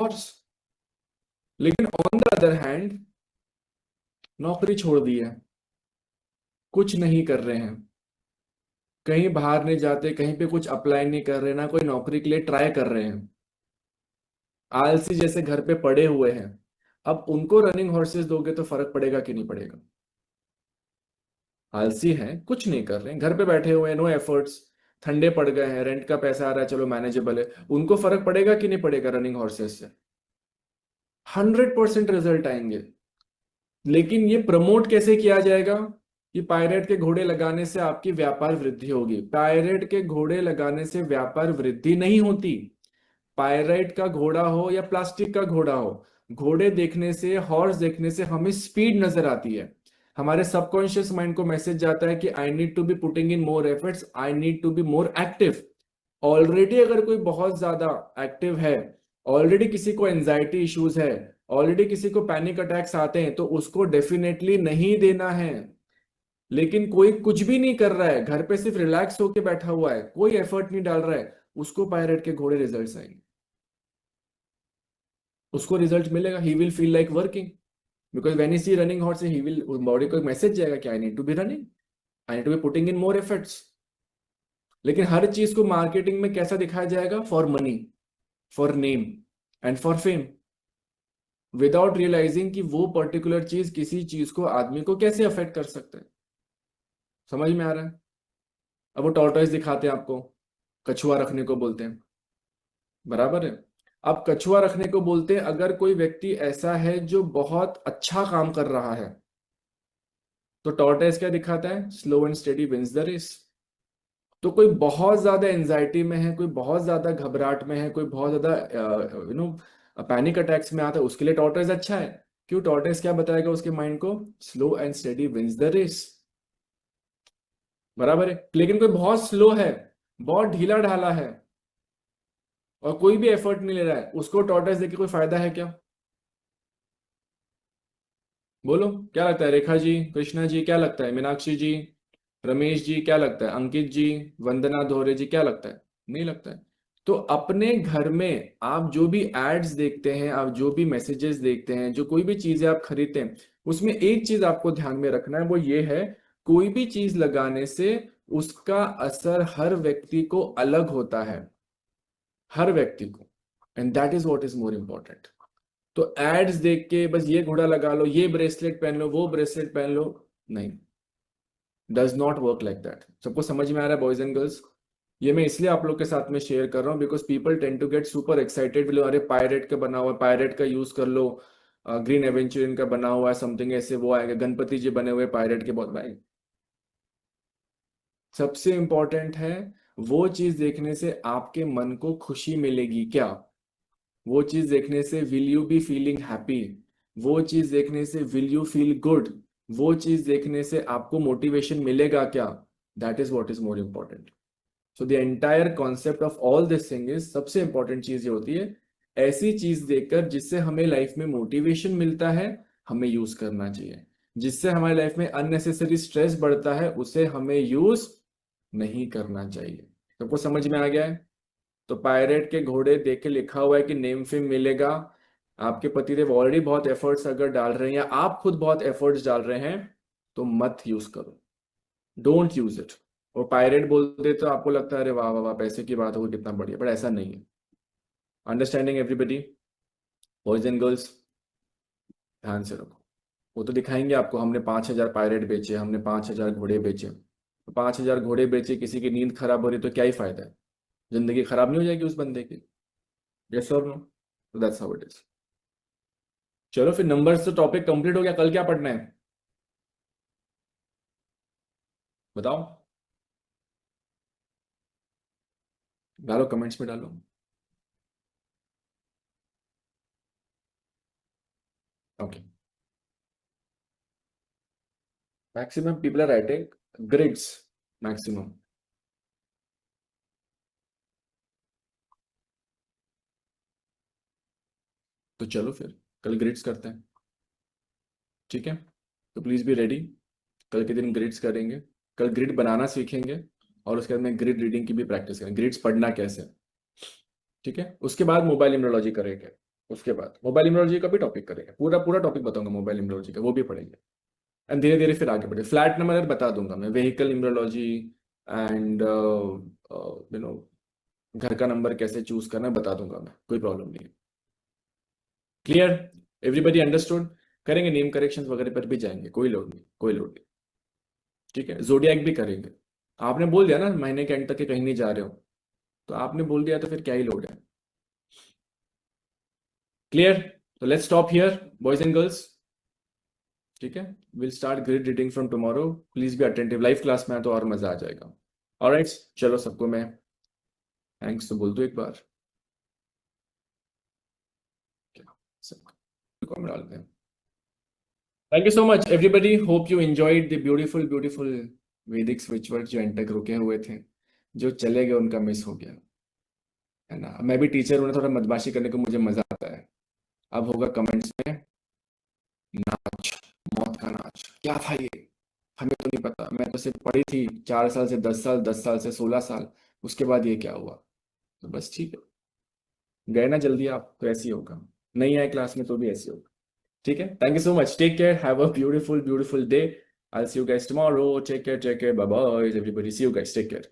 Horse. लेकिन on the other hand नौकरी छोड़ दी है, कुछ नहीं कर रहे हैं, कहीं बाहर नहीं जाते, कहीं पे कुछ अप्लाई नहीं कर रहे, ना कोई नौकरी के लिए ट्राई कर रहे हैं, आलसी जैसे घर पे पड़े हुए हैं। अब उनको रनिंग हॉर्सेस दोगे तो फर्क पड़ेगा कि नहीं पड़ेगा? आलसी हैं, कुछ नहीं कर रहे हैं, घर पे बैठे हुए हैं, नो एफर्ट्स, ठंडे पड़ गए हैं, रेंट का पैसा आ रहा है, चलो मैनेजेबल है, उनको फर्क पड़ेगा कि नहीं पड़ेगा रनिंग हॉर्सेस से? 100% रिजल्ट आएंगे। लेकिन ये प्रमोट कैसे किया जाएगा कि पायरेट के घोड़े लगाने से आपकी व्यापार वृद्धि होगी? पायरेट के घोड़े लगाने से व्यापार वृद्धि नहीं होती। पायरेट का घोड़ा हो या प्लास्टिक का घोड़ा हो, घोड़े देखने से, हॉर्स देखने से हमें स्पीड नजर आती है। हमारे सबकॉन्शियस माइंड को मैसेज जाता है कि I need to be putting in more efforts, I need to be more active. Already अगर कोई बहुत ज्यादा एक्टिव है, ऑलरेडी किसी को एंजाइटी इश्यूज है, ऑलरेडी किसी को पैनिक अटैक्स आते हैं, तो उसको डेफिनेटली नहीं देना है। लेकिन कोई कुछ भी नहीं कर रहा है, घर पे सिर्फ रिलैक्स होके बैठा हुआ है, कोई एफर्ट नहीं डाल रहा है, उसको पायरेट के घोड़े रिजल्ट्स आएंगे, उसको रिजल्ट मिलेगा, he will feel like working. Because when he see running horse he will, body को एक मैसेज जाएगा कि I need to be running, I need to be putting in more efforts. लेकिन हर चीज को मार्केटिंग में कैसा दिखाया जाएगा? For money, for name and for fame, without realising कि वो पर्टिकुलर चीज किसी चीज को, आदमी को कैसे अफेक्ट कर सकता है। समझ में आ रहा है? अब वो टॉर्टोइस दिखाते हैं आपको, कछुआ रखने को बोलते हैं, बराबर है। अब कछुआ रखने को बोलते हैं, अगर कोई व्यक्ति ऐसा है जो बहुत अच्छा काम कर रहा है, तो टॉर्टोइस क्या दिखाता है? Slow and steady wins the race. तो कोई बहुत ज्यादा एंजाइटी में है, कोई बहुत ज्यादा घबराहट में है, कोई बहुत ज्यादा पैनिक अटैक्स में आता है, उसके लिए टॉर्टोइस अच्छा है। क्यों? टॉर्टोइस क्या बताएगा उसके माइंड को? Slow and steady wins the race, बराबर है। लेकिन कोई बहुत स्लो है, बहुत ढीला ढाला है, और कोई भी एफर्ट नहीं ले रहा है, उसको टॉर्टोइस देके कोई फायदा है क्या? बोलो, क्या लगता है? रेखा जी, कृष्णा जी, क्या लगता है? मीनाक्षी जी, रमेश जी, क्या लगता है? अंकित जी, वंदना धोरे जी, क्या लगता है? नहीं लगता है। तो अपने घर में आप जो भी एड्स देखते हैं, आप जो भी मैसेजेस देखते हैं, जो कोई भी चीजें आप खरीदते हैं, उसमें एक चीज आपको ध्यान में रखना है, वो ये है, कोई भी चीज लगाने से उसका असर हर व्यक्ति को अलग होता है, हर व्यक्ति को। And that is what is more important. तो एड्स देख के बस ये घोड़ा लगा लो, ये ब्रेसलेट पहन लो, वो ब्रेसलेट पहन लो, नहीं, does not work like that. सबको समझ में आ रहा है बॉयज एंड गर्ल्स? ये मैं इसलिए आप लोग के साथ में शेयर कर रहा हूँ, because people tend to get super excited, अरे पायरेट का बना हुआ है, पायरेट का यूज कर लो, ग्रीन एवेंचुरियन का बना हुआ है, समथिंग ऐसे वो आएगा, गणपति जी बने हुए पायरेट के, बहुत भाई। सबसे इंपॉर्टेंट है, वो चीज देखने से आपके मन को खुशी मिलेगी क्या? वो चीज देखने से will you be feeling happy? वो चीज देखने से विल यू फील गुड? वो चीज देखने से आपको मोटिवेशन मिलेगा क्या? That is what is more important. So the entire concept of all this thing is, सबसे इंपॉर्टेंट चीज ये होती है, ऐसी चीज देखकर जिससे हमें लाइफ में मोटिवेशन मिलता है, हमें यूज करना चाहिए। जिससे हमारी लाइफ में अननेसेसरी स्ट्रेस बढ़ता है, उसे हमें यूज नहीं करना चाहिए। सबको समझ में आ गया है? तो पायरेट के घोड़े देख के लिखा हुआ है कि नेम फेम मिलेगा। आपके पतिदेव ऑलरेडी बहुत एफर्ट्स अगर डाल रहे हैं, या आप खुद बहुत एफर्ट्स डाल रहे हैं, तो मत यूज करो, डोंट यूज इट। और पायरेट बोलते तो आपको लगता है अरे वाह वाह वाह, पैसे की बात होगी कितना बढ़िया, पर ऐसा नहीं है। Understanding everybody? Boys and girls, ध्यान से रखो। वो तो दिखाएंगे आपको, हमने 5,000 पायरेट बेचे, हमने 5,000 घोड़े बेचे। तो 5,000 घोड़े बेचे, किसी की नींद खराब हो रही तो क्या ही फायदा है? जिंदगी खराब नहीं हो जाएगी उस बंदे की? यस और नो? तो दैट्स हाउ इट इज। चलो फिर, नंबर्स तो टॉपिक कंप्लीट हो गया, कल क्या पढ़ना है बताओ? डालो कमेंट्स में डालो। Okay, maximum people are writing grids, maximum. तो चलो फिर कल ग्रिड्स करते हैं, ठीक है? तो प्लीज बी रेडी, कल के दिन ग्रिड्स करेंगे। कल ग्रिड बनाना सीखेंगे, और उसके बाद में ग्रिड रीडिंग की भी प्रैक्टिस करेंगे, ग्रिड्स पढ़ना कैसे, ठीक है? उसके बाद मोबाइल इम्यूनोलॉजी करेंगे। उसके बाद मोबाइल इम्यूनोलॉजी का भी टॉपिक करेंगे, पूरा पूरा टॉपिक बताऊंगा मोबाइल इम्यूनोलॉजी का, वो भी पढ़ेंगे। एंड धीरे धीरे फिर आगे बढ़े। फ्लैट नंबर बता दूंगा मैं, व्हीकल इम्यूनोलॉजी एंड घर का नंबर कैसे चूज करना है बता दूंगा मैं, कोई प्रॉब्लम नहीं है। क्लियर? Everybody understood? करेंगे नेम करेक्शंस वगैरह पर भी जाएंगे, कोई लोड नहीं, कोई लोड नहीं। ठीक है, जोडियक भी करेंगे। आपने बोल दिया ना महीने के एंड तक के कहीं नहीं जा रहे हो, तो आपने बोल दिया तो फिर क्या ही लोड है। क्लियर? तो let's stop here boys and girls. ठीक है, will start grade reading from tomorrow. Please be attentive, live class में है तो और मजा आ जाएगा। ऑलराइट, चलो सबको मैं थैंक्स तो बोल दो एक बार। क्या सबको कॉमेंट डालते हैं। Thank you so much everybody, hope you enjoyed the beautiful beautiful वैदिक स्विच वर्ड जो एंड तक रुके हुए थे। जो चले गए उनका मिस हो गया, है ना। मैं भी टीचर हूं, थोड़ा बदमाशी करने को मुझे मजा आता है। अब होगा कमेंट्स में नाच, मौत का नाच। क्या था ये, हमें तो नहीं पता। मैं तो सिर्फ पढ़ी थी 4 साल से 10 साल, 10 साल से 16 साल, उसके बाद ये क्या हुआ। तो बस ठीक है, गए ना जल्दी आप तो ऐसे ही होगा, नहीं आए क्लास में तो भी ऐसे होगा। ठीक है, thank you so much, take care, have a beautiful beautiful day. I'll see you guys tomorrow. Take care, bye bye everybody, see you guys, take care.